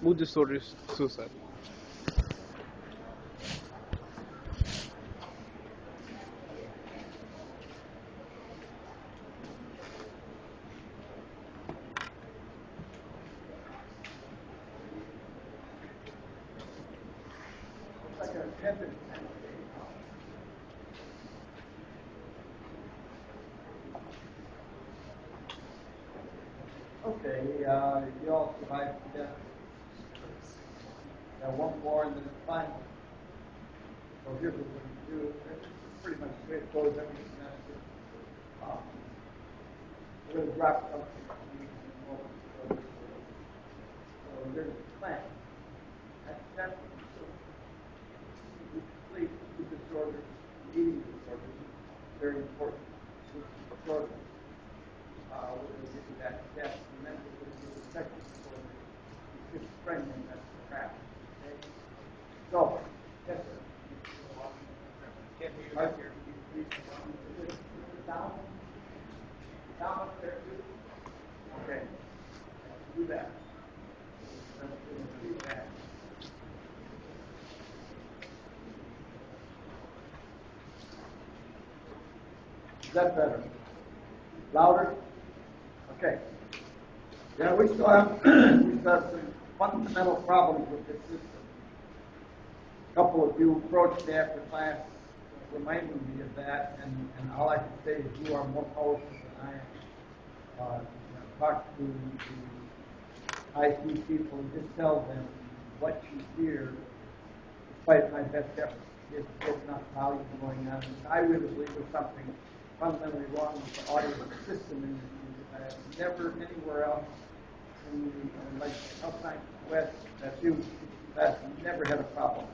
mood disorders, suicide. Like a heaven. Okay, you all survived death. One more and then it's final. So here's what we're going to do. This is pretty much the way it goes every semester. We're going to drop something. So there's a plan. That's complete food disorders, eating disorders, very important. Food disorders. We're going to give you that test, and then we're going to give you the second disorder, schizophrenia, and that's the crap. Okay? So, yes, sir. Can't hear you Right back here. here. Down. Down up there, too. Okay. Do that. Let's do that. Is that better? Louder? Okay. Yeah, we still have some fundamental problems with this system. A couple of you approached me after class reminding me of that, and all I can say is you are more powerful than I am. Talk to the IT people and just tell them what you hear, despite my best efforts. There's enough volume going on. I really believe there's something fundamentally wrong with the audio system in never anywhere else in the, like outside West, that's never had a problem.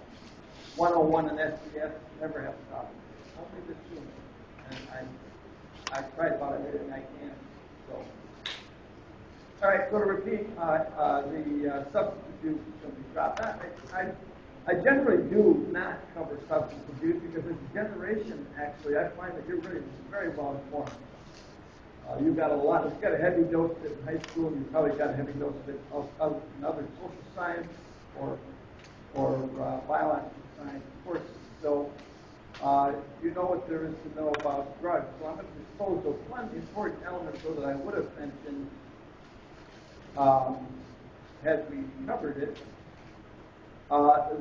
101 and SDS never had a problem. Only this room. And I tried about everything I can. So, all right. So to repeat, the substance abuse is going to be dropped. I generally do not cover substance abuse because as a generation, actually, I find that you're really very well informed. You've got a heavy dose of it in high school. You probably got a heavy dose of it in other social science or biological science courses. So you know what there is to know about drugs. So I'm going to dispose of one important element, though, that I would have mentioned had we covered it.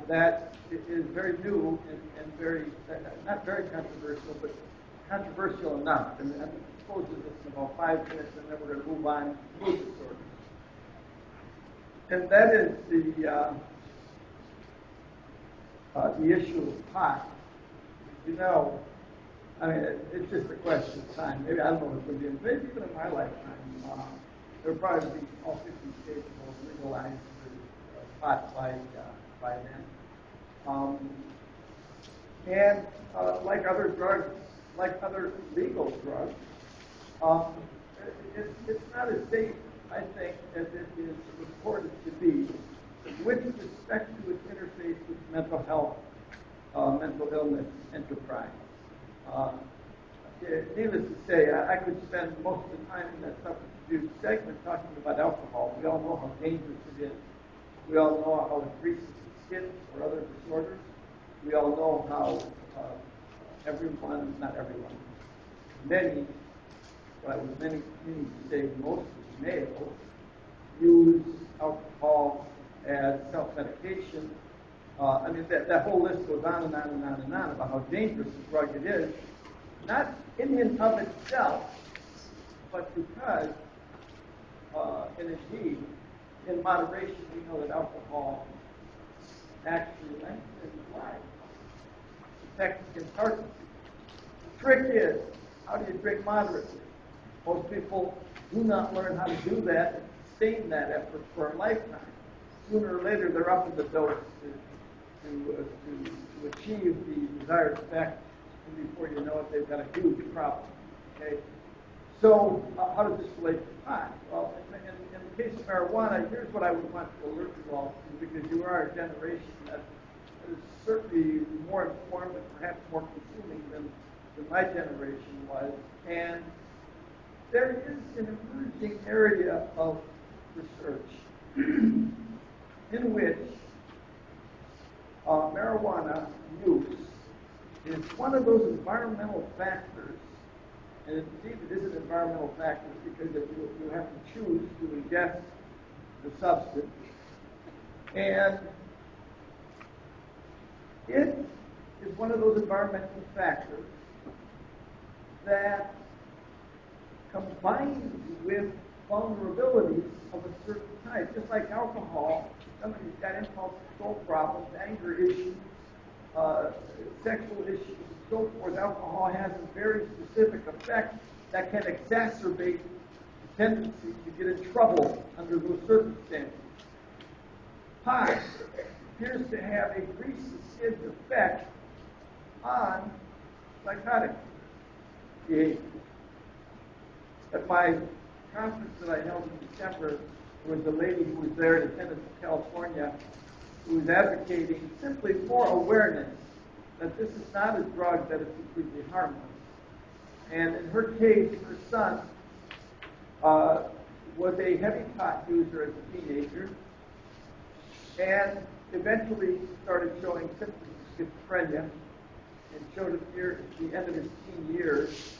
That is very new and very not very controversial, but controversial enough. And I'm going to dispose of this in about 5 minutes, and then we're going to move on to mood disorders. And that is the issue of pot. You know, I mean, it's just a question of time. Maybe, I don't know if it's going to be, maybe even in my lifetime, there will probably be all 50 states will legalize pot by then. And like other drugs, like other legal drugs, it's not as safe, I think, as it is reported to be with respect to its interface with mental health, mental illness enterprise. Needless to say, I could spend most of the time in that substance abuse segment talking about alcohol. We all know how dangerous it is. We all know how it increases skin or other disorders. We all know how everyone, not everyone, many, what I would many say most males, use alcohol as self-medication. I mean, that whole list goes on and on and on and on about how dangerous a drug it is, not in and of itself, but because, and indeed, in moderation, we know that alcohol actually lengthens life, protects against heart disease. The trick is, how do you drink moderately? Most people do not learn how to do that and sustain that effort for a lifetime. Sooner or later, they're up in the dose to achieve the desired effect, and before you know it, they've got a huge problem. Okay. So, how does this relate to pot? Well, in the case of marijuana, here's what I would want to alert you all to, because you are a generation that is certainly more informed and perhaps more consuming than my generation was. And there is an emerging area of research in which marijuana use is one of those environmental factors, and indeed it is an environmental factor because you have to choose to ingest the substance, and it is one of those environmental factors that combines with vulnerabilities of a certain type. Just like alcohol, somebody's got impulse control problems, anger issues, sexual issues, and so forth. Alcohol has a very specific effect that can exacerbate the tendency to get in trouble under those circumstances. Pot appears to have a grease-the-skids effect on psychotic behavior. At my conference that I held in December, there was a lady who was there in attendance from California who was advocating simply for awareness that this is not a drug that is completely harmless. And in her case, her son was a heavy pot user as a teenager and eventually started showing symptoms of schizophrenia and showed it near the end of his teen years.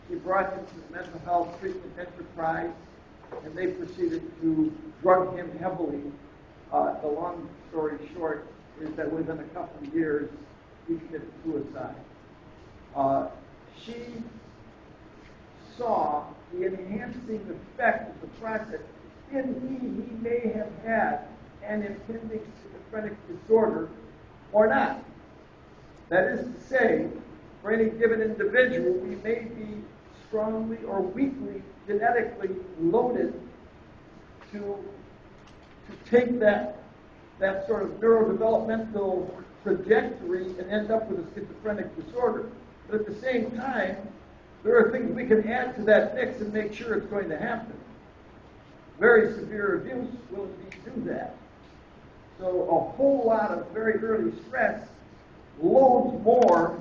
She brought him to the mental health treatment enterprise, and they proceeded to drug him heavily. The long story short is that within a couple of years, he committed suicide. She saw the enhancing effect of the process. He may have had an impending schizophrenic disorder or not. That is to say, for any given individual, we may be strongly or weakly genetically loaded to take that sort of neurodevelopmental trajectory and end up with a schizophrenic disorder. But at the same time, there are things we can add to that mix and make sure it's going to happen. Very severe abuse will indeed do that. So a whole lot of very early stress loads more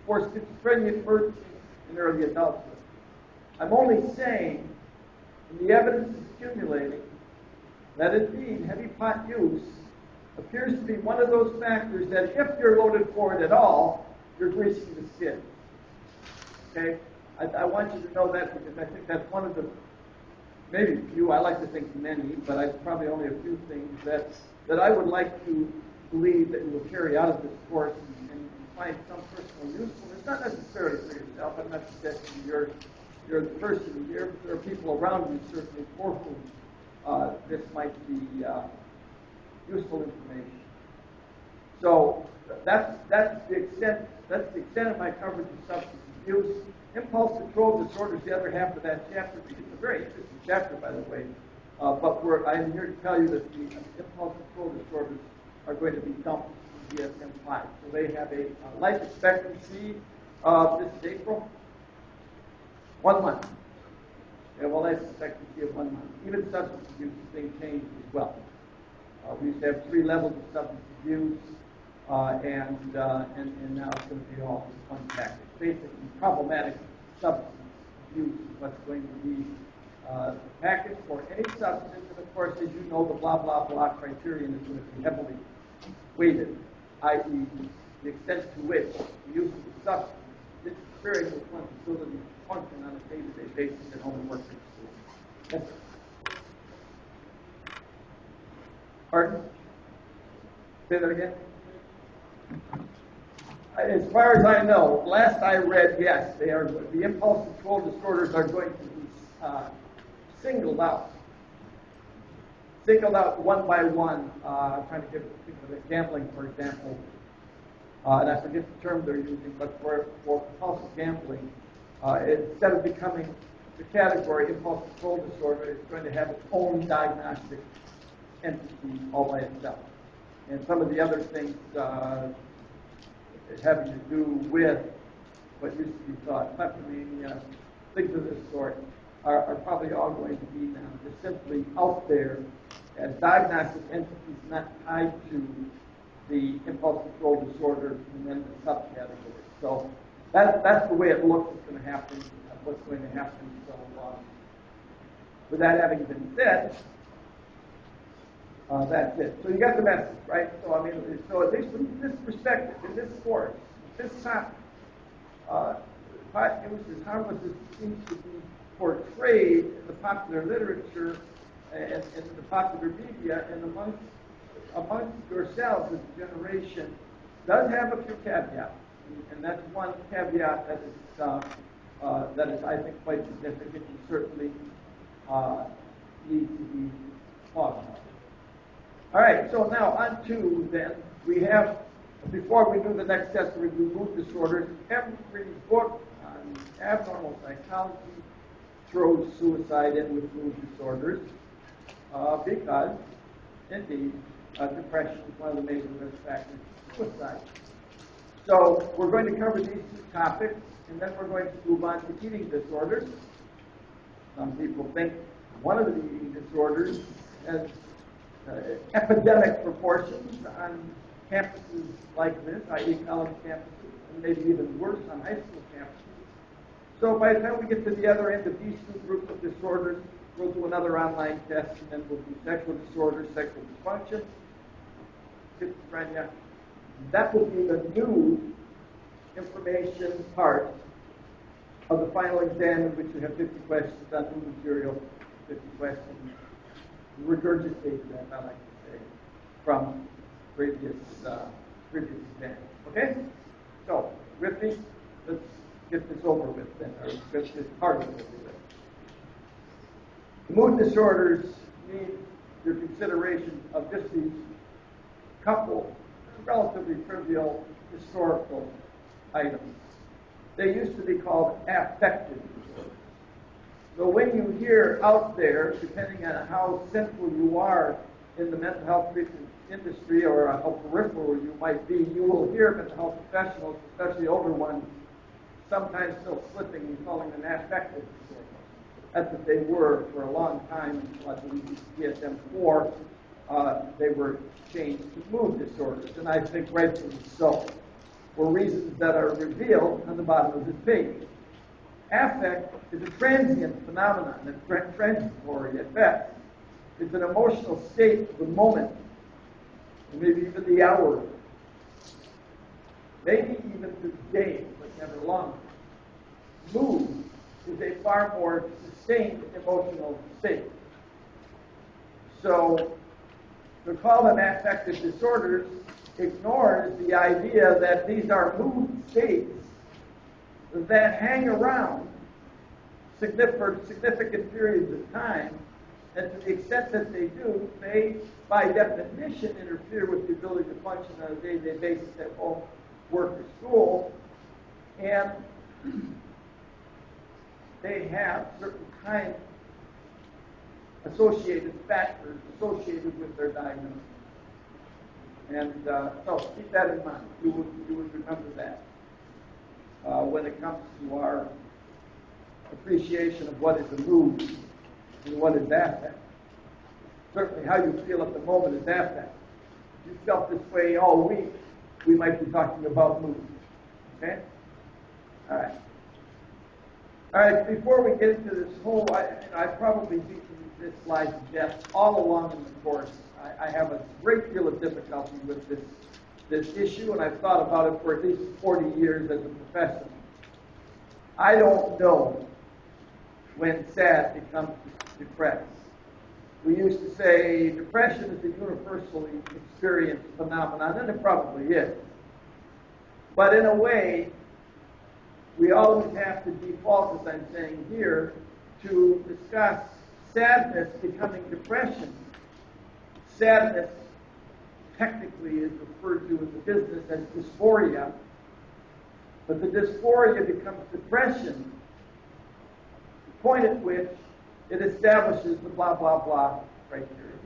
for schizophrenia emerging in early adulthood. I'm only saying, and the evidence is accumulating, that indeed heavy pot use appears to be one of those factors that if you're loaded for it at all, you're greasing the skid. Okay? I want you to know that because I think that's one of the, maybe few, I like to think many, but I probably only a few things that I would like to believe that you will carry out of this course and find some personal usefulness, not necessarily for yourself. I'm not suggesting you're the person here, but there are people around you certainly for whom this might be useful information. So that's the extent of my coverage of substance abuse. Impulse control disorders, the other half of that chapter. It's a very interesting chapter, by the way. But I'm here to tell you that the impulse control disorders are going to be dumped in DSM-5. So they have a life expectancy of, this is April, 1 month. They have a life expectancy of 1 month. Even substance abuse is being changed as well. We used to have 3 levels of substance abuse, and now it's going to be all one package. Basically, problematic substance abuse is what's going to be the package for any substance, and of course, as you know, the blah, blah, blah criterion is going to be heavily weighted, i.e., the extent to which the use of the substance is interfering with one's ability to function on a day-to-day basis at home and work in school. Yes, sir. Pardon? Say that again? As far as I know, last I read, yes, they are. The impulse control disorders are going to be singled out one by one. I'm trying to think of gambling, for example, and I forget the term they're using, but for compulsive gambling, instead of becoming the category impulse control disorder, it's going to have its own diagnostic entity all by itself. And some of the other things having to do with what used to be thought kleptomania, things of this sort, are probably all going to be now just simply out there as diagnostic entities not tied to the impulse control disorder and then the subcategory. So that's the way it looks is going to happen, what's going to happen. So with that having been said, That's it. So you got the message, right? So I mean, so at least from this perspective, in this course, this topic, pot use as harmless as it seems to be portrayed in the popular literature and in the popular media and amongst yourselves as a generation, does have a few caveats, and that's one caveat that is I think quite significant and certainly needs to be thought about. All right, so now on to then, we have, before we do the next test, we do mood disorders. Every book on abnormal psychology throws suicide in with mood disorders because, indeed, depression is one of the major risk factors for suicide. So we're going to cover these two topics, and then we're going to move on to eating disorders. Some people think one of the eating disorders has epidemic proportions on campuses like this, i.e. college campuses, and maybe even worse on high school campuses. So by the time we get to the other end of these two groups of disorders, we'll do another online test, and then we'll do sexual disorders, sexual dysfunction, schizophrenia. That will be the new information part of the final exam, in which you have 50 questions on new material, 50 questions regurgitated, as I like to say, from previous exams. Okay? So, with me, let's get this over with then, or get this part of it over with. Mood disorders need your consideration of just these couple relatively trivial historical items. They used to be called affective disorders. So when you hear out there, depending on how central you are in the mental health treatment industry or how peripheral you might be, you will hear mental health professionals, especially older ones, sometimes still slipping and calling them affective disorders. That's what they were for a long time until I believe DSM-4. They were changed to mood disorders, and I think rightfully so, for reasons that are revealed on the bottom of this page. Affect is a transient phenomenon, it's transitory at best. It's an emotional state of the moment, or maybe even the hour, maybe even the day, but never longer. Mood is a far more sustained emotional state. So, to call them affective disorders ignores the idea that these are mood states that hang around for significant periods of time, and to the extent that they do, they, by definition, interfere with the ability to function on a day-to-day basis at home, work, or school, and they have certain kind of associated factors associated with their diagnosis. And so keep that in mind. You would remember that when it comes to our appreciation of what is a mood and what is affect. Certainly how you feel at the moment is affect. If you felt this way all week, we might be talking about mood. Okay? All right. All right, before we get into this whole, I've probably beaten this slide to death all along in the course. I have a great deal of difficulty with this issue, and I've thought about it for at least 40 years as a professional. I don't know when sad becomes depressed. We used to say depression is a universally experienced phenomenon, and it probably is. But in a way, we always have to default, as I'm saying here, to discuss sadness becoming depression. Sadness technically is referred to in the business as dysphoria, but the dysphoria becomes depression, the point at which it establishes the blah, blah, blah criteria.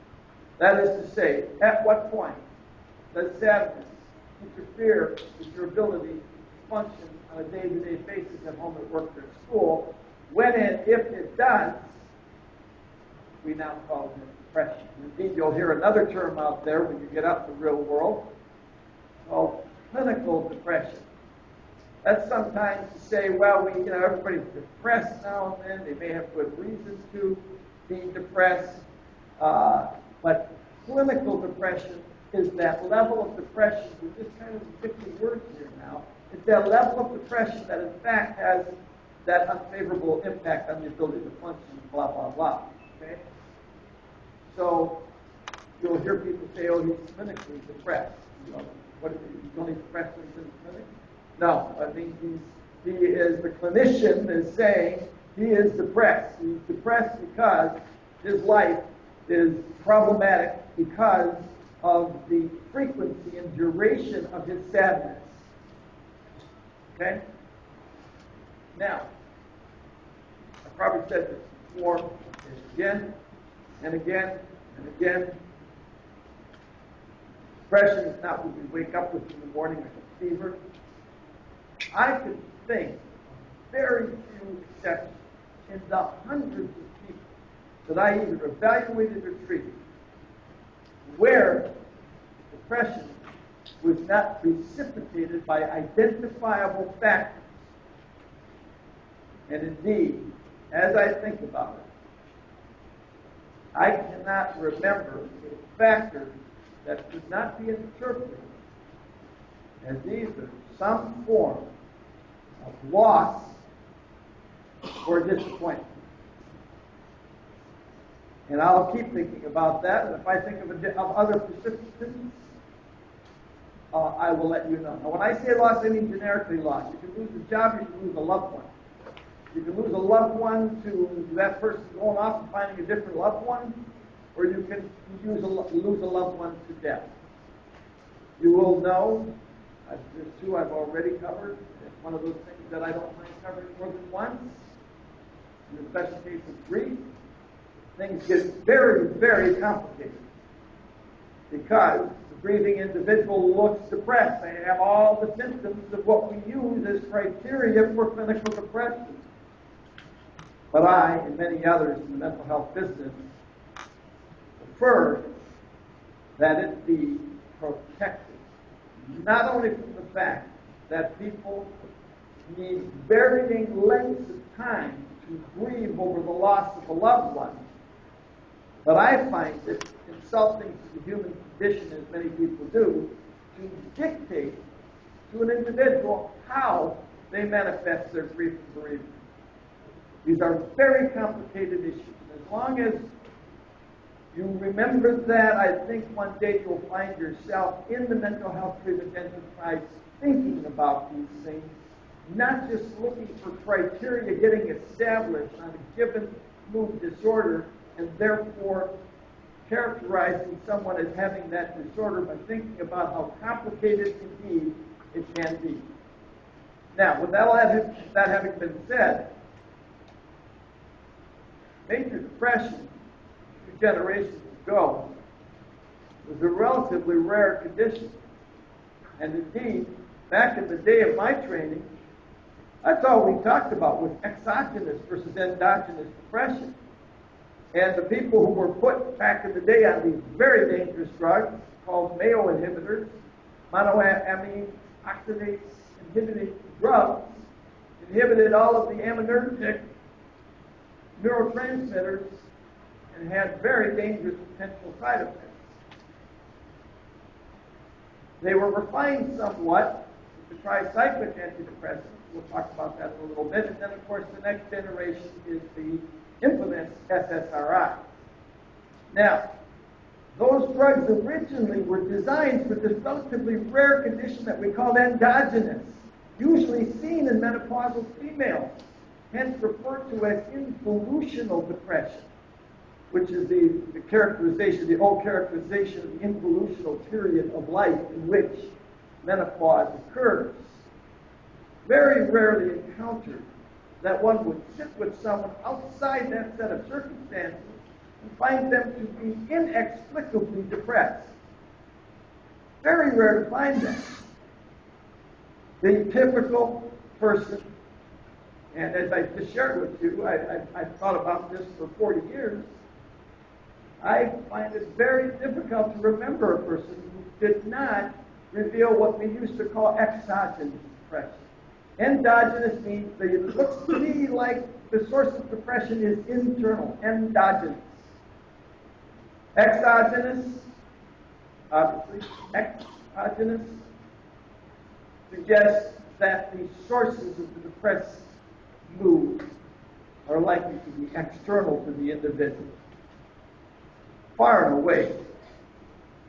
That is to say, at what point does sadness interfere with your ability to function on a day-to-day basis at home, at work, or at school? When and if it does, we now call it depression. Indeed, you'll hear another term out there when you get out in the real world called clinical depression. That's sometimes to say, well, everybody's depressed now and then. They may have good reasons to be depressed, but clinical depression is that level of depression, we're just kind of mixing words here now, it's that level of depression that in fact has that unfavorable impact on the ability to function, blah, blah, blah. Okay? So you'll hear people say, oh, he's clinically depressed. You know, what, he's only depressed when he's in the clinic? No, I mean, he is, the clinician is saying he is depressed. He's depressed because his life is problematic because of the frequency and duration of his sadness. Okay? Now, I probably said this before, and again, and again, and again. Depression is not what we wake up with in the morning like a fever. I could think of very few exceptions in the hundreds of people that I either evaluated or treated where depression was not precipitated by identifiable factors. And indeed, as I think about it, I cannot remember a factor that could not be interpreted as either some form of loss or disappointment. And I'll keep thinking about that, and if I think of other precipitants, I will let you know. Now, when I say loss, I mean generically loss. You can lose a job, you can lose a loved one. You can lose a loved one to that person going off and finding a different loved one, or you can lose a loved one to death. You will know, there's two I've already covered. It's one of those things that I don't mind covering more than once. In the special case of grief, things get very, very complicated because the grieving individual looks depressed. They have all the symptoms of what we use as criteria for clinical depression. But I, and many others in the mental health business, prefer that it be protected, not only from the fact that people need varying lengths of time to grieve over the loss of a loved one, but I find it insulting to the human condition, as many people do, to dictate to an individual how they manifest their grief and bereavement. These are very complicated issues. As long as you remember that, I think one day you'll find yourself in the mental health treatment enterprise thinking about these things, not just looking for criteria getting established on a given mood disorder and therefore characterizing someone as having that disorder, but thinking about how complicated indeed it can be. Now, with that having been said, major depression, 2 generations ago, was a relatively rare condition. And indeed, back in the day of my training, that's all we talked about was exogenous versus endogenous depression. And the people who were put back in the day on these very dangerous drugs called MAO inhibitors, monoamine oxidase inhibiting drugs, inhibited all of the aminergic neurotransmitters and had very dangerous potential side effects. They were refined somewhat with the tricyclic antidepressants. We'll talk about that in a little bit. And then, of course, the next generation is the infamous SSRI. Now, those drugs originally were designed for this relatively rare condition that we call endogenous, usually seen in menopausal females, hence referred to as involutional depression, which is the characterization, the old characterization of the involutional period of life in which menopause occurs. Very rarely encountered that one would sit with someone outside that set of circumstances and find them to be inexplicably depressed. Very rare to find that. The typical person, and as I just shared with you, I've thought about this for 40 years, I find it very difficult to remember a person who did not reveal what we used to call exogenous depression. Endogenous means that it looks to me like the source of depression is internal, endogenous. Exogenous obviously. Exogenous suggests that the sources of the depressed mood are likely to be external to the individual. Far and away,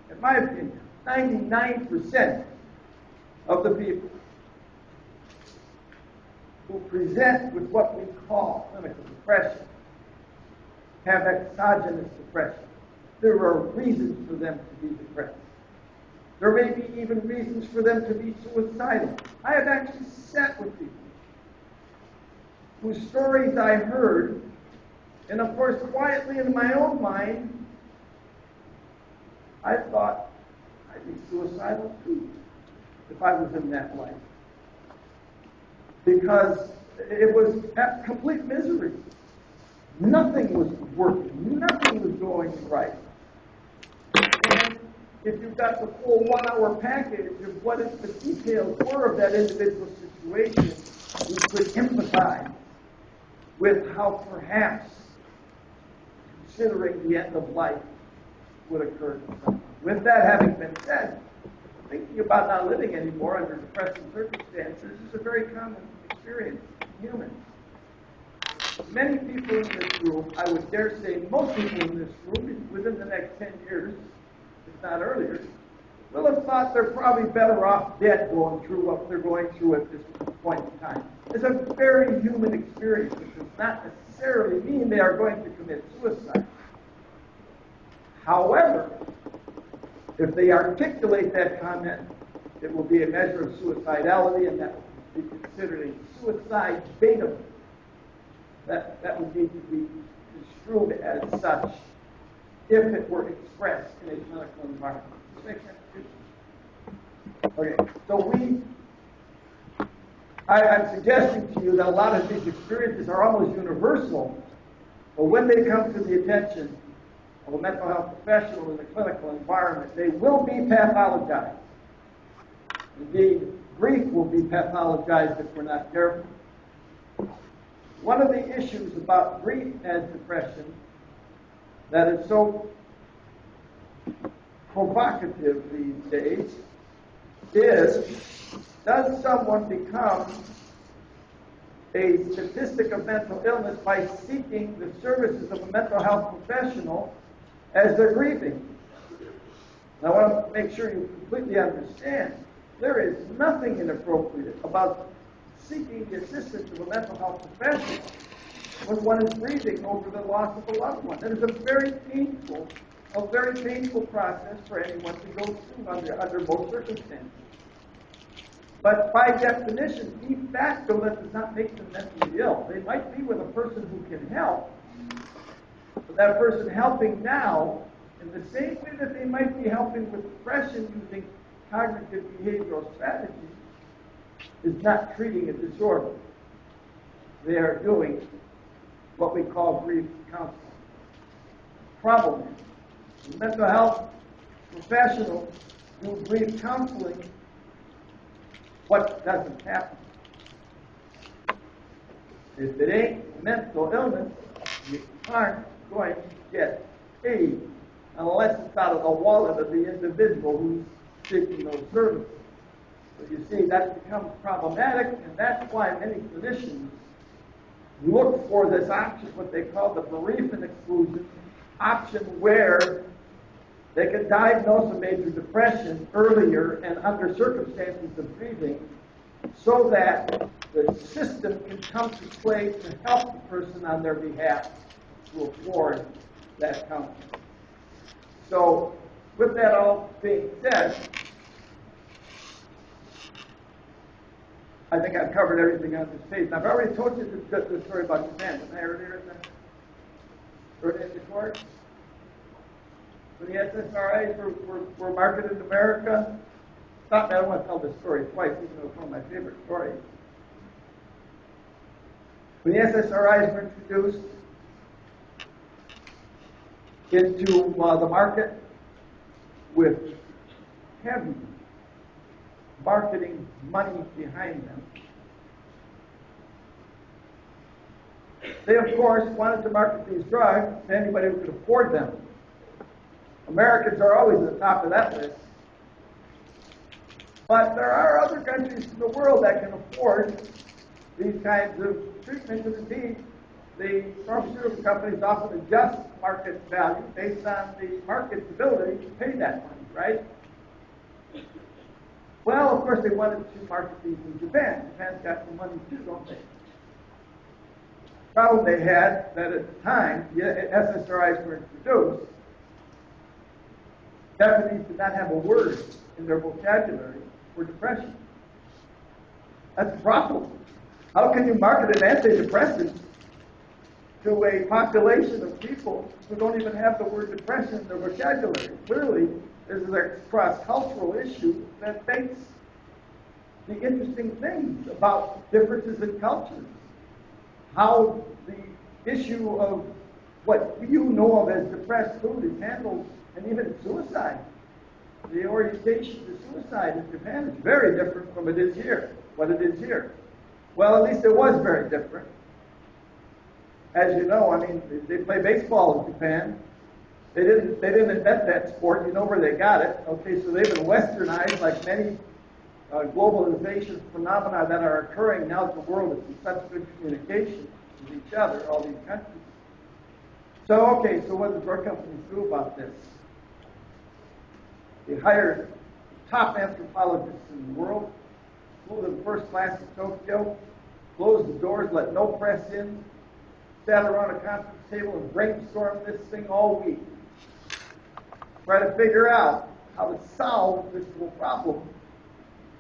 in my opinion, 99% of the people who present with what we call clinical depression have exogenous depression. There are reasons for them to be depressed. There may be even reasons for them to be suicidal. I have actually sat with people whose stories I heard, and of course, quietly in my own mind, I thought I'd be suicidal too if I was in that life. Because it was complete misery. Nothing was working. Nothing was going right. And if you've got the full 1 hour package of what the details were of that individual situation, you could empathize with how perhaps considering the end of life would occur to someone. With that having been said, thinking about not living anymore under depressing circumstances is a very common experience in humans. Many people in this room, I would dare say most people in this room, within the next 10 years, if not earlier, will have thought they're probably better off dead going through what they're going through at this point in time. It's a very human experience. It does not necessarily mean they are going to commit suicide. However, if they articulate that comment, it will be a measure of suicidality, and that will be considered a suicide beta. That would need to be construed as such if it were expressed in a clinical environment. Does that make sense? Okay, so I'm suggesting to you that a lot of these experiences are almost universal, but when they come to the attention of a mental health professional in the clinical environment, they will be pathologized. Indeed, grief will be pathologized if we're not careful. One of the issues about grief and depression that is so provocative these days is, does someone become a statistic of mental illness by seeking the services of a mental health professional as they're grieving? Now, I want to make sure you completely understand, there is nothing inappropriate about seeking the assistance of a mental health professional when one is grieving over the loss of a loved one. That is a very painful process for anyone to go through under most circumstances. But by definition, de facto, that does not make them mentally ill. They might be with a person who can help, but that person helping now, in the same way that they might be helping with depression using cognitive behavioral strategies, is not treating a disorder. They are doing what we call grief counseling. Problem is, mental health professionals do grief counseling. What doesn't happen? If it ain't mental illness, you aren't going to get paid unless it's out of the wallet of the individual who's seeking those services. So you see, that becomes problematic, and that's why many clinicians look for this option, what they call the bereavement exclusion option, where they can diagnose a major depression earlier and under circumstances of grieving so that the system can come to play to help the person on their behalf to afford that counseling. So, with that all being said, I think I've covered everything on this page. And I've already told you the story about Japan. Didn't I earlier in the course? When the SSRIs were marketed in America, stop me, I don't want to tell this story twice, even though it's one of my favorite stories. When the SSRIs were introduced into the market with heavy marketing money behind them, they, of course, wanted to market these drugs to anybody who could afford them. Americans are always at the top of that list. But there are other countries in the world that can afford these kinds of treatments, and indeed, the pharmaceutical companies often adjust market value based on the market's ability to pay that money, right? Well, of course, they wanted to market these in Japan. Japan's got some money too, don't they? The problem they had that at the time the SSRIs were introduced, Japanese did not have a word in their vocabulary for depression. That's a problem. How can you market an antidepressant to a population of people who don't even have the word depression in their vocabulary? Clearly, this is a cross-cultural issue that makes the interesting things about differences in cultures. How the issue of what you know of as depressed food is handled, and even suicide. The orientation to suicide in Japan is very different from what it is here. Well, at least it was very different. As you know, I mean, they play baseball in Japan. They didn't invent that sport. You know where they got it. Okay, so they've been westernized like many globalization phenomena that are occurring now that the world is in such good communication with each other, all these countries. So, okay, so what did drug companies do about this? They hired top anthropologists in the world, flew them first class to Tokyo, closed the doors, let no press in, sat around a conference table and brainstormed this thing all week. Try to figure out how to solve this little problem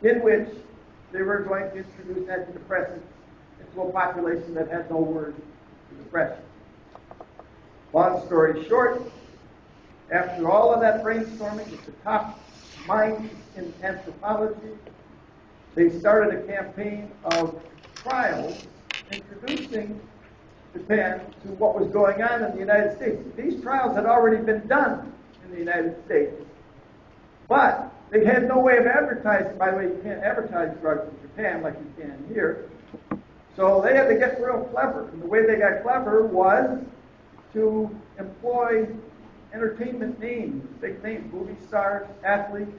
in which they were going to introduce antidepressants into a population that had no word for depression. Long story short, after all of that brainstorming with the top minds in anthropology, they started a campaign of trials introducing Japan to what was going on in the United States. These trials had already been done in the United States, but they had no way of advertising. By the way, you can't advertise drugs in Japan like you can here. So they had to get real clever. And the way they got clever was to employ entertainment names, big names, movie stars, athletes,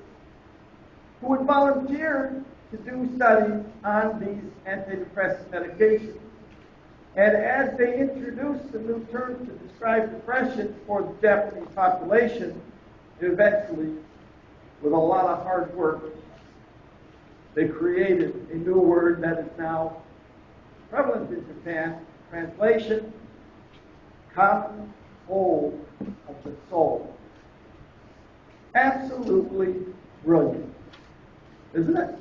who would volunteer to do studies on these antidepressant medications. And as they introduced the new terms to describe depression for the Japanese population, eventually, with a lot of hard work, they created a new word that is now prevalent in Japan. Translation, common cold of the soul. Absolutely brilliant, isn't it?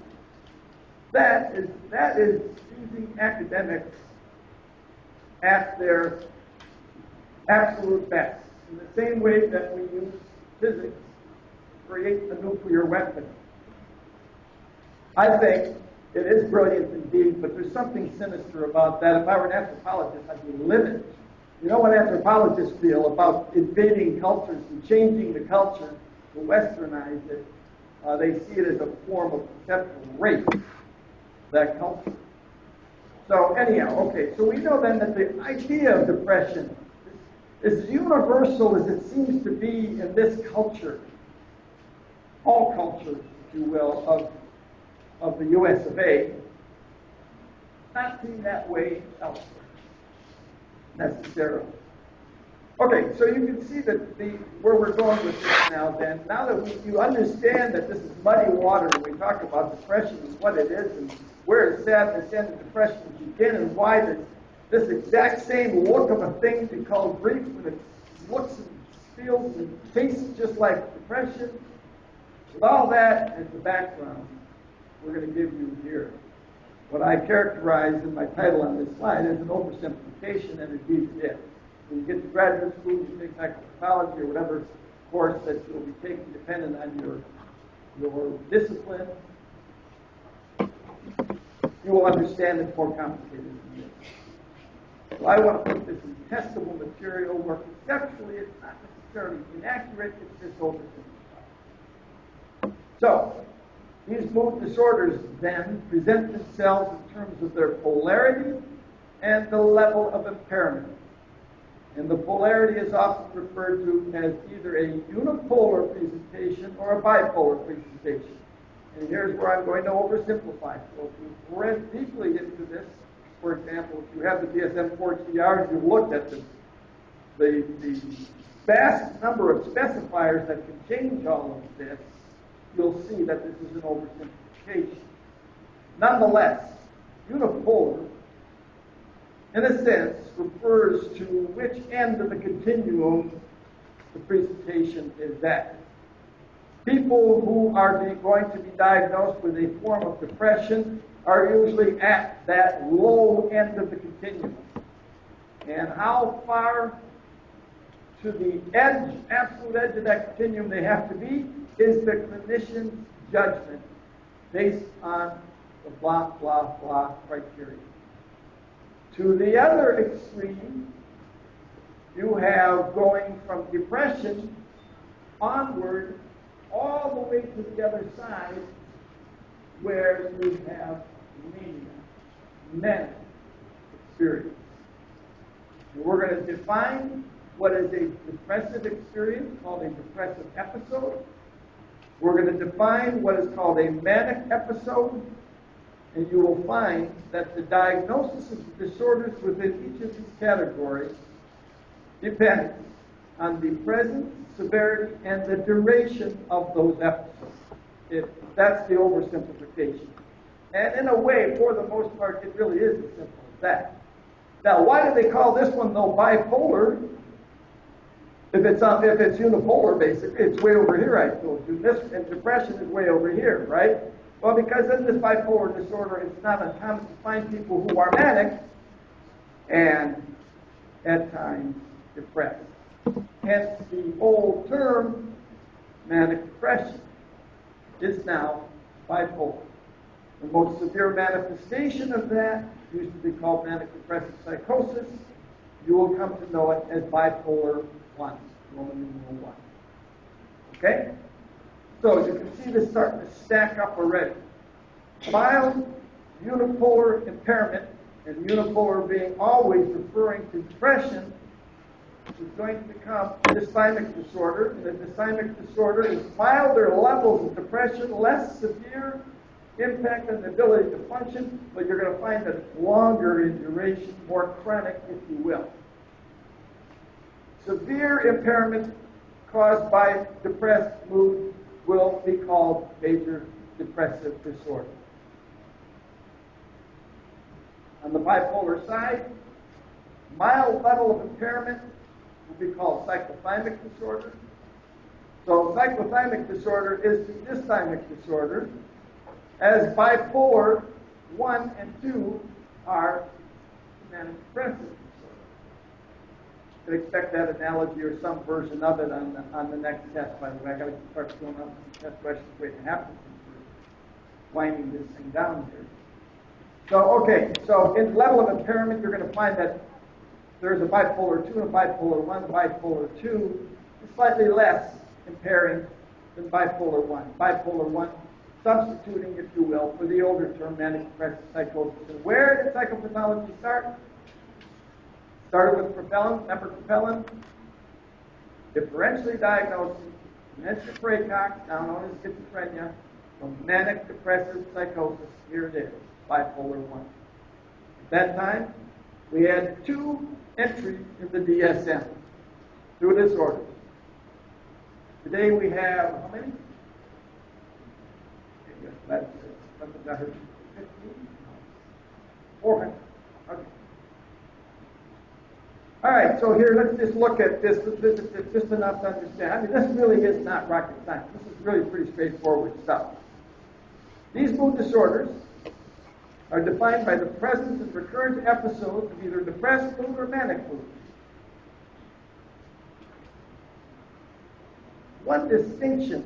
That is using academics at their absolute best. In the same way that we use physics to create a nuclear weapon. I think it is brilliant indeed, but there's something sinister about that. If I were an anthropologist, I'd be livid. You know what anthropologists feel about invading cultures and changing the culture to westernize it? They see it as a form of conceptual rape, that culture. So anyhow, okay, so we know then that the idea of depression is as universal as it seems to be in this culture, all cultures, if you will, of the US of A, not seen that way elsewhere, necessarily. Okay, so you can see that where we're going with this now then. Now that you understand that this is muddy water when we talk about depression and what it is and where sadness and depression begin and why this exact same look of a thing we call grief when it looks and feels and tastes just like depression. With all that as the background, we're going to give you here what I characterize in my title on this slide as an oversimplification, and indeed it is. When you get to graduate school, you take psychopathology or whatever course that you'll be taking dependent on your discipline, you will understand it's more complicated than this. So I want to put this in testable material where conceptually it's not necessarily inaccurate, it's just oversimplified. So, these mood disorders then present themselves in terms of their polarity and the level of impairment. And the polarity is often referred to as either a unipolar presentation or a bipolar presentation. And here's where I'm going to oversimplify. So if you read deeply into this, for example, if you have the DSM-4 TRs, you've looked at the vast number of specifiers that can change all of this, you'll see that this is an oversimplification. Nonetheless, unipolar, in a sense, refers to which end of the continuum the presentation is at. People who are going to be diagnosed with a form of depression are usually at that low end of the continuum. And how far to the edge, absolute edge of that continuum they have to be is the clinician's judgment based on the blah, blah, blah criteria. To the other extreme, you have going from depression onward all the way to the other side where you have manic experience. And we're going to define what is a depressive experience, called a depressive episode. We're going to define what is called a manic episode, and you will find that the diagnosis of disorders within each of these categories depends on the presence, severity, and the duration of those episodes. That's the oversimplification. And in a way, for the most part, it really is as simple as that. Now, why do they call this one, though, bipolar? If it's unipolar, basically, it's way over here, I told you. And depression is way over here, right? Well, because in this bipolar disorder, it's not uncommon to find people who are manic and, at times, depressed. Hence, the old term, manic depression, is now bipolar. The most severe manifestation of that used to be called manic depressive psychosis. You will come to know it as bipolar 1, Roman numeral 1. Okay? So as you can see, this is starting to stack up already. Mild unipolar impairment, and unipolar being always referring to depression, is going to become a dysthymic disorder. And a dysthymic disorder is milder levels of depression, less severe impact on the ability to function, but you're going to find that it's longer in duration, more chronic, if you will. Severe impairment caused by depressed mood will be called major depressive disorder. On the bipolar side, mild level of impairment will be called cyclothymic disorder. So cyclothymic disorder is the dysthymic disorder, as bipolar 1 and 2 are manic depressive disorder. You can expect that analogy or some version of it on the next test, by the way. I got to start filling out some test questions waiting to happen since we're winding this thing down here. So in level of impairment, you're going to find that there's a bipolar 2 and a bipolar 1. Bipolar 2 is slightly less impairing than bipolar 1. Bipolar 1 substituting, if you will, for the older term, manic depressive psychosis. And where did psychopathology start? Started with Kraepelin. Remember Kraepelin? Differentially diagnosing dementia praecox, now known as schizophrenia, from manic depressive psychosis. Here it is, bipolar 1. At that time, we had 2 entries in the DSM, 2 disorders. Today we have, how many? That's 15? 400. Okay. All right, so here, let's just look at this. It's just enough to understand. I mean, this really is not rocket science. This is really pretty straightforward stuff. These mood disorders are defined by the presence of recurrent episodes of either depressed mood or manic mood. One distinction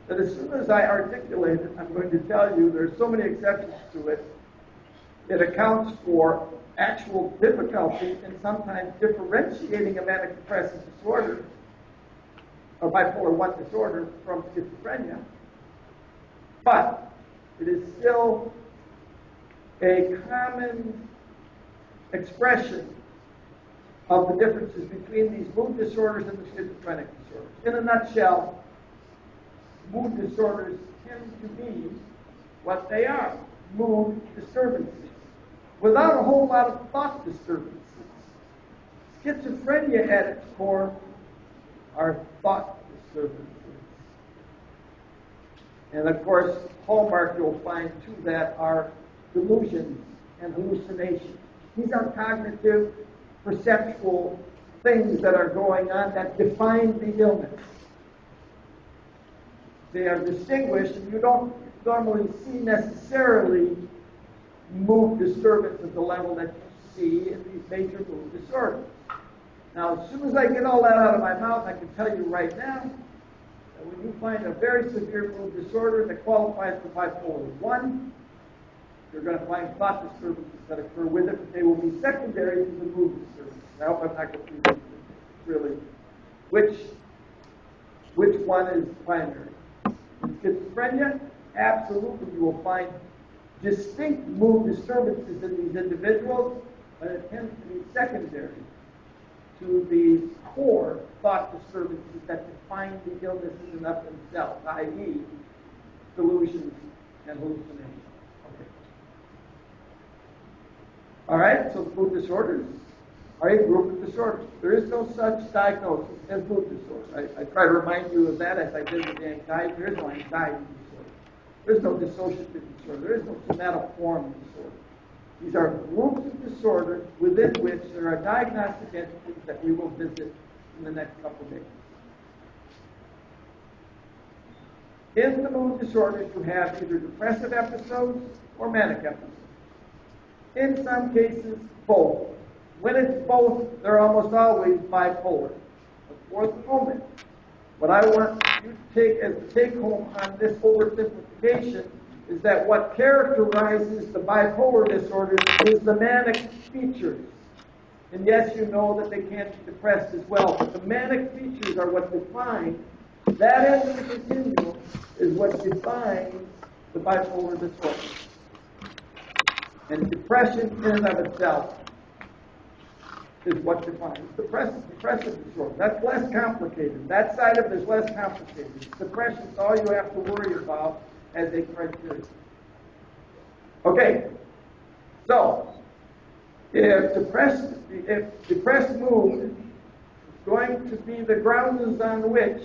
that as soon as I articulate it, I'm going to tell you there's so many exceptions to it, it accounts for actual difficulty in sometimes differentiating a manic depressive disorder or bipolar 1 disorder from schizophrenia. But it is still a common expression of the differences between these mood disorders and the schizophrenic disorders. In a nutshell, mood disorders tend to be what they are, mood disturbances, without a whole lot of thought disturbances. Schizophrenia at its core are thought disturbances. And of course, hallmark you'll find to that are delusions and hallucinations. These are cognitive, perceptual things that are going on that define the illness. They are distinguished, and you don't normally see necessarily mood disturbance at the level that you see in these major mood disorders. Now, as soon as I get all that out of my mouth, I can tell you right now that when you find a very severe mood disorder that qualifies for bipolar 1, you're going to find thought disturbances that occur with it, but they will be secondary to the mood disturbances. I hope I'm not confusing really which one is primary. In schizophrenia, absolutely you will find distinct mood disturbances in these individuals, but it tends to be secondary to the core thought disturbances that define the illnesses in of themselves, i.e., delusions and hallucinations. Okay. All right, so mood disorders are a group of disorders. There is no such diagnosis as mood disorder. I try to remind you of that as I did with the anxiety. There is no anxiety disorder. There is no dissociative disorder. There is no somatoform disorder. These are groups of disorders within which there are diagnostic entities that we will visit in the next couple of days. In the mood disorders, you have either depressive episodes or manic episodes. In some cases, both. When it's both, they're almost always bipolar. But for the moment, what I want you to take as the take-home on this oversimplification is that what characterizes the bipolar disorders is the manic features. And yes, you know that they can be depressed as well, but the manic features are what define, that end of the continuum is what defines the bipolar disorder. And depression in and of itself is what defines depressive disorder. That's less complicated. That side of it is less complicated. Depression is all you have to worry about as a criteria. Okay, so if depressed mood is going to be the grounds on which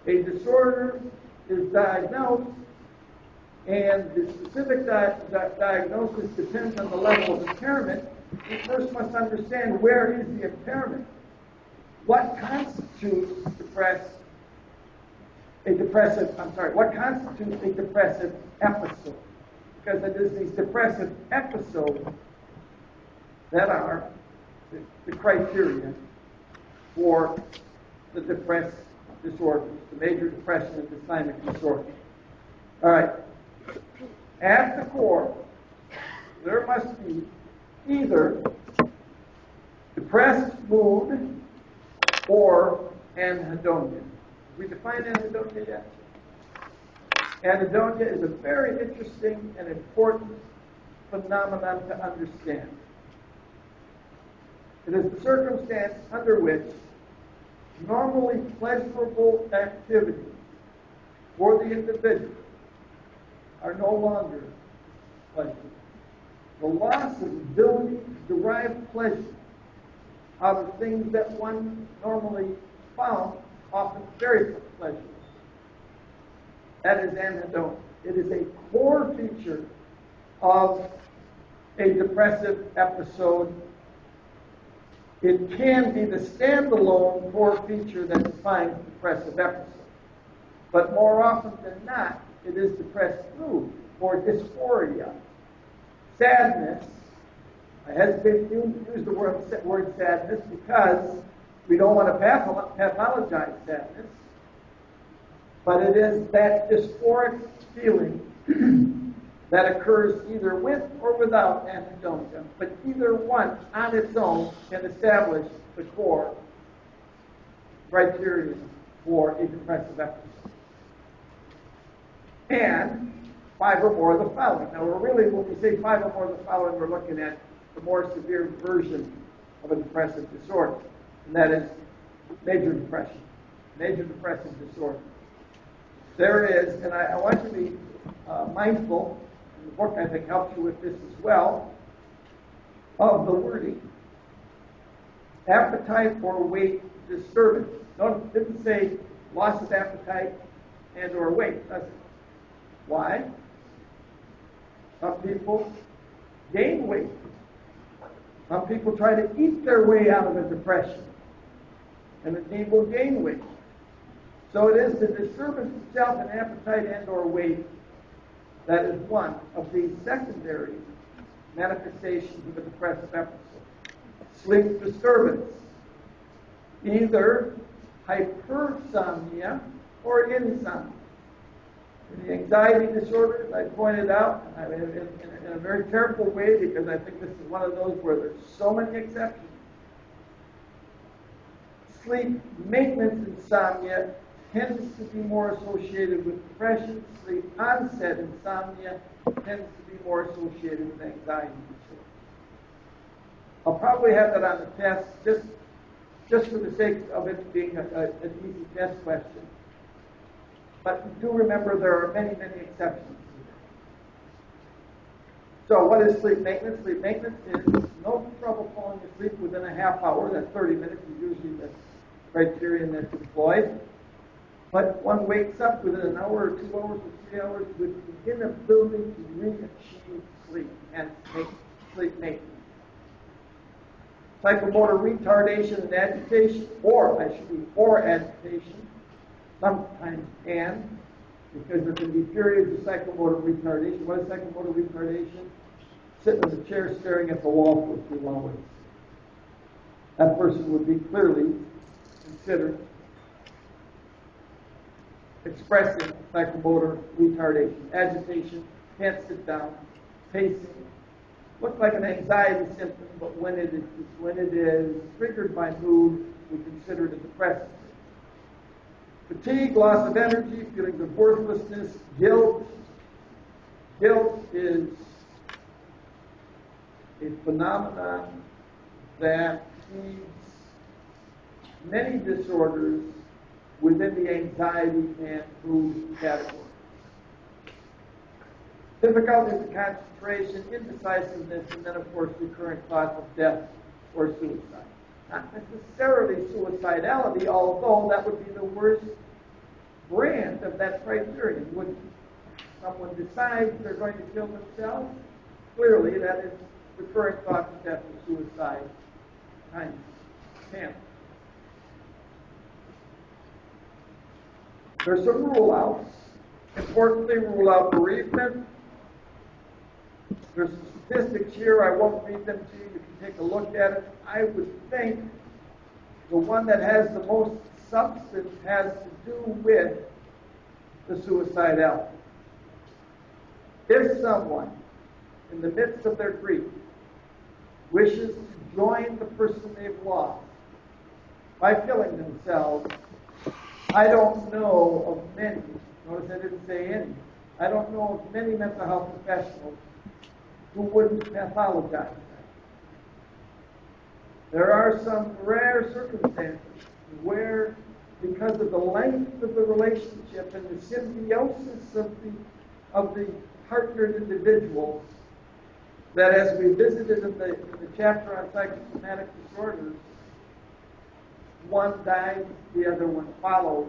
a disorder is diagnosed, and the specific diagnosis depends on the level of impairment, we first must understand where is the impairment. What constitutes what constitutes a depressive episode? Because it is these depressive episodes that are the criteria for the depressed disorders, the major depression and dysthymic disorder. All right. At the core, there must be either depressed mood or anhedonia. We define anhedonia yet? Anhedonia is a very interesting and important phenomenon to understand. It is the circumstance under which normally pleasurable activities for the individual are no longer pleasurable. The loss of ability to derive pleasure out of things that one normally found often very pleasurable. That is anhedonia. It is a core feature of a depressive episode. It can be the standalone core feature that defines depressive episode. But more often than not, it is depressed mood or dysphoria. Sadness. I hesitate to use the word sadness because we don't want to pathologize sadness. But it is that dysphoric feeling that occurs either with or without anhedonia. But either one on its own can establish the core criteria for a depressive episode. And 5 or more of the following. Now, when we say 5 or more of the following, we're looking at the more severe version of a depressive disorder, and that is major depression, major depressive disorder. There is, and I want you to be mindful, and the book I think helps you with this as well, of the wording. Appetite or weight disturbance. Notice it didn't say loss of appetite and or weight, does it? Why? Some people gain weight. Some people try to eat their way out of a depression, and indeed will gain weight. So it is the disturbance itself in appetite and or weight that is one of the secondary manifestations of a depressive episode. Sleep disturbance, either hypersomnia or insomnia. In the anxiety disorders, I pointed out in a very careful way, because I think this is one of those where there's so many exceptions. Sleep maintenance insomnia tends to be more associated with depression. Sleep onset insomnia tends to be more associated with anxiety disorder. I'll probably have that on the test just for the sake of it being an easy test question. But do remember there are many, many exceptions to that. So what is sleep maintenance? Sleep maintenance is no trouble falling asleep within a half hour. That's 30 minutes is usually the criterion that's employed. But one wakes up within an hour or 2 hours or 3 hours with the inability to re-achieve sleep and sleep maintenance. Psychomotor retardation and agitation, or agitation, sometimes and, because there can be periods of psychomotor retardation. What is psychomotor retardation? Sitting in the chair staring at the wall for 2 hours. That person would be clearly considered expressing psychomotor retardation. Agitation, can't sit down, pacing. Looks like an anxiety symptom, but when it is triggered by mood, we consider it a depressive symptom. Fatigue, loss of energy, feelings of worthlessness, guilt. Guilt is a phenomenon that feeds many disorders within the anxiety and mood category. Difficulties of concentration, indecisiveness, and then, of course, recurrent thoughts of death or suicide. Not necessarily suicidality, although that would be the worst brand of that criterion. Would someone decide they're going to kill themselves? Clearly, that is recurrent thoughts of death or suicide kind of cancer. There's some rule-outs. Importantly, rule out bereavement. There's some statistics here. I won't read them to you. You can take a look at it. I would think the one that has the most substance has to do with the suicidality. If someone, in the midst of their grief, wishes to join the person they've lost by killing themselves, I don't know of many, notice I didn't say any, I don't know of many mental health professionals who wouldn't pathologize that. There are some rare circumstances where, because of the length of the relationship and the symbiosis of the partnered individuals, that as we visited in the chapter on psychosomatic disorders, one dies, the other one follows.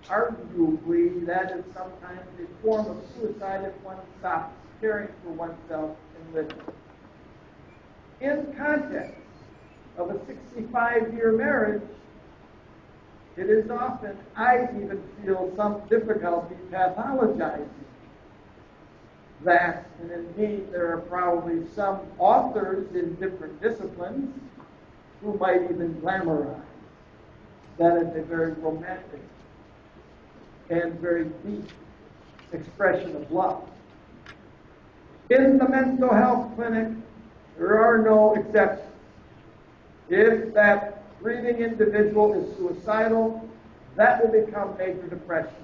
Arguably, that is sometimes a form of suicide if one stops caring for oneself and living. In context of a 65-year marriage, it is often, I even feel some difficulty pathologizing that, and indeed there are probably some authors in different disciplines who might even glamorize that as a very romantic and very deep expression of love. In the mental health clinic, there are no exceptions. If that grieving individual is suicidal, that will become major depression.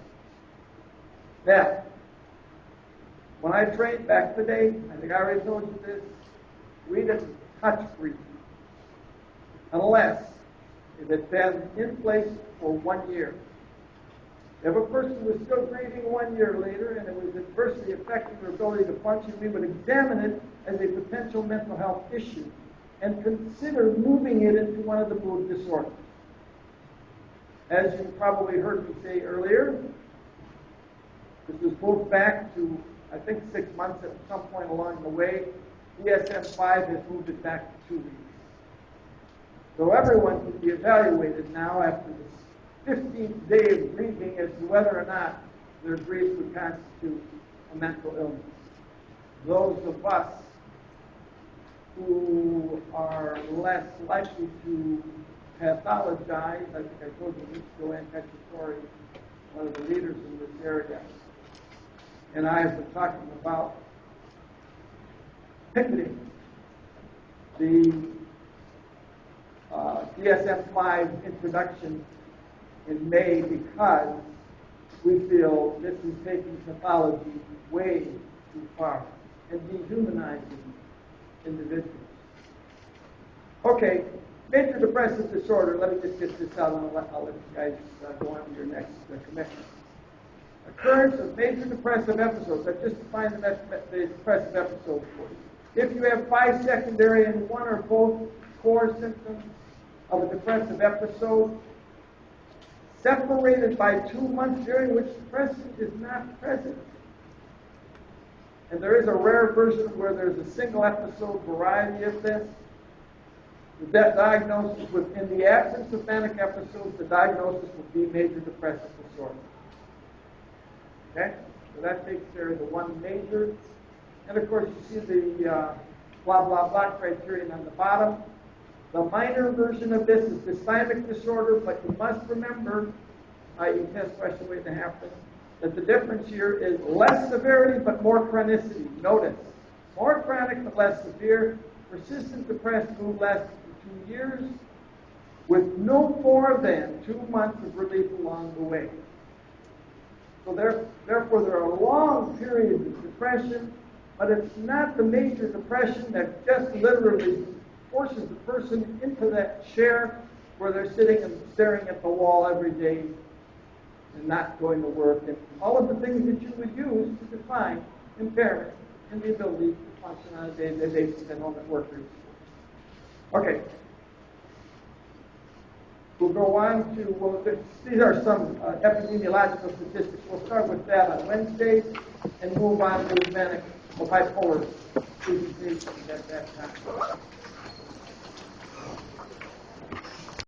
Now, when I trained back in the day, I think I already told you this, we didn't touch grief. unless it had been in place for 1 year. If a person was still breathing 1 year later and it was adversely affecting their ability to function, we would examine it as a potential mental health issue and consider moving it into one of the mood disorders. As you probably heard me say earlier, this was moved back to, I think, 6 months at some point along the way. DSM-5 has moved it back to 2 weeks. So everyone can be evaluated now after this 15th day of grieving as to whether or not their grief would constitute a mental illness. Those of us who are less likely to pathologize, I think I told you, Joanne Cacciatore, one of the leaders in this area, and I have been talking about picketing the DSM-5 introduction in May because we feel this is taking pathology way too far and dehumanizing individuals. Okay, major depressive disorder. Let me just get this out and I'll let you guys go on to your next commitment. Occurrence of major depressive episodes. I've just defined the depressive episode for you. If you have 5 secondary and 1 or both core symptoms of a depressive episode, separated by 2 months during which depression is not present. And there is a rare version where there's a single episode variety of this. The diagnosis would, in the absence of manic episodes, the diagnosis would be major depressive disorder. Okay? So that takes care of the one major. And of course, you see the blah, blah, blah criterion on the bottom. The minor version of this is dysthymic disorder, but you must remember, i.e. test question waiting to happen, that the difference here is less severity but more chronicity. Notice, more chronic but less severe, persistent depressed mood lasting for 2 years, with no more than 2 months of relief along the way. So therefore, there are long periods of depression, but it's not the major depression that just literally forces the person into that chair where they're sitting and staring at the wall every day and not going to work, and all of the things that you would use to define impairment in the ability to function on a day-to-day basis at home and work. Okay. We'll go on to, these are some epidemiological statistics. We'll start with that on Wednesday and move on to manic or bipolar presentations at that time.